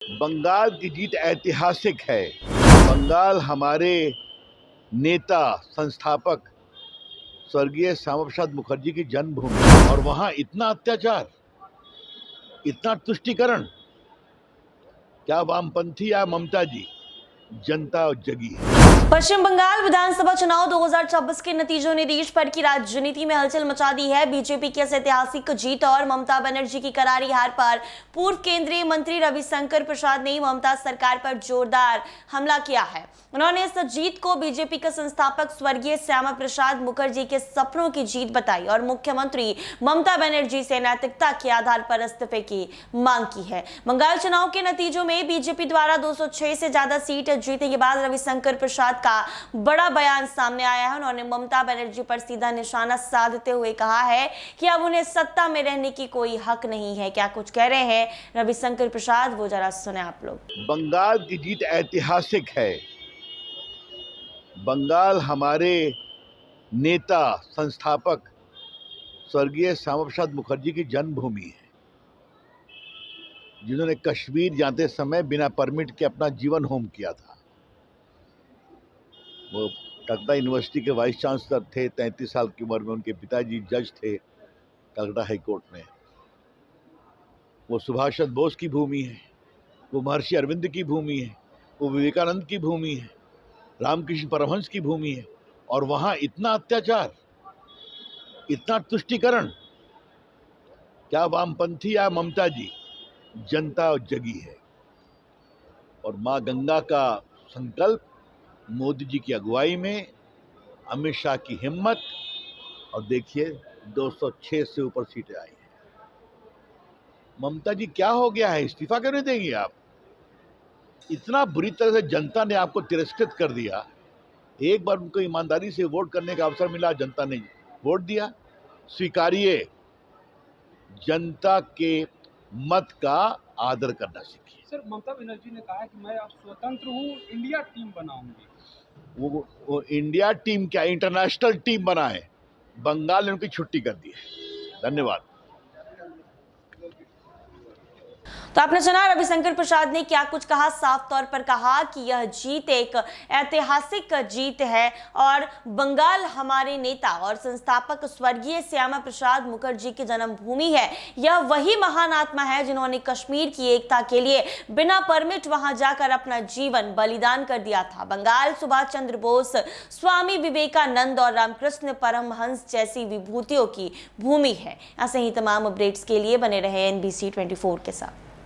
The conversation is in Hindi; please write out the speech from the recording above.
बंगाल की जीत ऐतिहासिक है। बंगाल हमारे नेता संस्थापक स्वर्गीय श्यामा प्रसाद मुखर्जी की जन्मभूमि है और वहां इतना अत्याचार, इतना तुष्टीकरण, क्या वामपंथी या ममता जी, जनता जगी है। पश्चिम बंगाल विधानसभा चुनाव 2026 के नतीजों ने देश भर की राजनीति में हलचल मचा दी है। बीजेपी की इस ऐतिहासिक जीत और ममता बनर्जी की करारी हार पर पूर्व केंद्रीय मंत्री रविशंकर प्रसाद ने ममता सरकार पर जोरदार हमला किया है। उन्होंने इस जीत को बीजेपी के संस्थापक स्वर्गीय श्यामा प्रसाद मुखर्जी के सपनों की जीत बताई और मुख्यमंत्री ममता बनर्जी से नैतिकता के आधार पर इस्तीफे की मांग की है। बंगाल चुनाव के नतीजों में बीजेपी द्वारा 206 से ज्यादा सीट जीतने के बाद रविशंकर प्रसाद का बड़ा बयान सामने आया है। उन्होंने ममता बनर्जी पर सीधा निशाना साधते हुए कहा है कि अब उन्हें सत्ता में रहने की कोई हक नहीं है। क्या कुछ कह रहे हैं रविशंकर प्रसाद, वो जरा सुने आप लोग। बंगाल की जीत ऐतिहासिक है। बंगाल हमारे नेता संस्थापक स्वर्गीय श्यामा प्रसाद मुखर्जी की जन्मभूमि है, जिन्होंने कश्मीर जाते समय बिना परमिट के अपना जीवन होम किया था। वो कलकत्ता यूनिवर्सिटी के वाइस चांसलर थे। 33 साल की उम्र में उनके पिताजी जज थे कलकत्ता हाई कोर्ट में। वो सुभाष चंद्र बोस की भूमि है, वो महर्षि अरविंद की भूमि है, वो विवेकानंद की भूमि है, रामकृष्ण परमहंस की भूमि है और वहां इतना अत्याचार, इतना तुष्टीकरण, क्या वामपंथी या ममता जी, जनता जगी है। और मां गंगा का संकल्प, मोदी जी की अगुवाई में, अमित शाह की हिम्मत, और देखिए 206 से ऊपर सीटें आई हैं। ममता जी क्या हो गया है, इस्तीफा क्यों नहीं देंगी आप? इतना बुरी तरह से जनता ने आपको तिरस्कृत कर दिया। एक बार उनको ईमानदारी से वोट करने का अवसर मिला, जनता ने वोट दिया। स्वीकारिए, जनता के मत का आदर करना सीखिए। सर, ममता बनर्जी ने कहा है कि मैं अब स्वतंत्र हूँ, इंडिया टीम बनाऊंगी। वो इंडिया टीम क्या, इंटरनेशनल टीम बना है। बंगाल ने उनकी छुट्टी कर दी है। धन्यवाद। तो आपने सुना रविशंकर प्रसाद ने क्या कुछ कहा। साफ तौर पर कहा कि यह जीत एक ऐतिहासिक जीत है और बंगाल हमारे नेता और संस्थापक स्वर्गीय श्यामा प्रसाद मुखर्जी की जन्मभूमि है। यह वही महान आत्मा है जिन्होंने कश्मीर की एकता के लिए बिना परमिट वहां जाकर अपना जीवन बलिदान कर दिया था। बंगाल सुभाष चंद्र बोस, स्वामी विवेकानंद और रामकृष्ण परमहंस जैसी विभूतियों की भूमि है। ऐसे ही तमाम अपडेट्स के लिए बने रहे NBC 24 के साथ।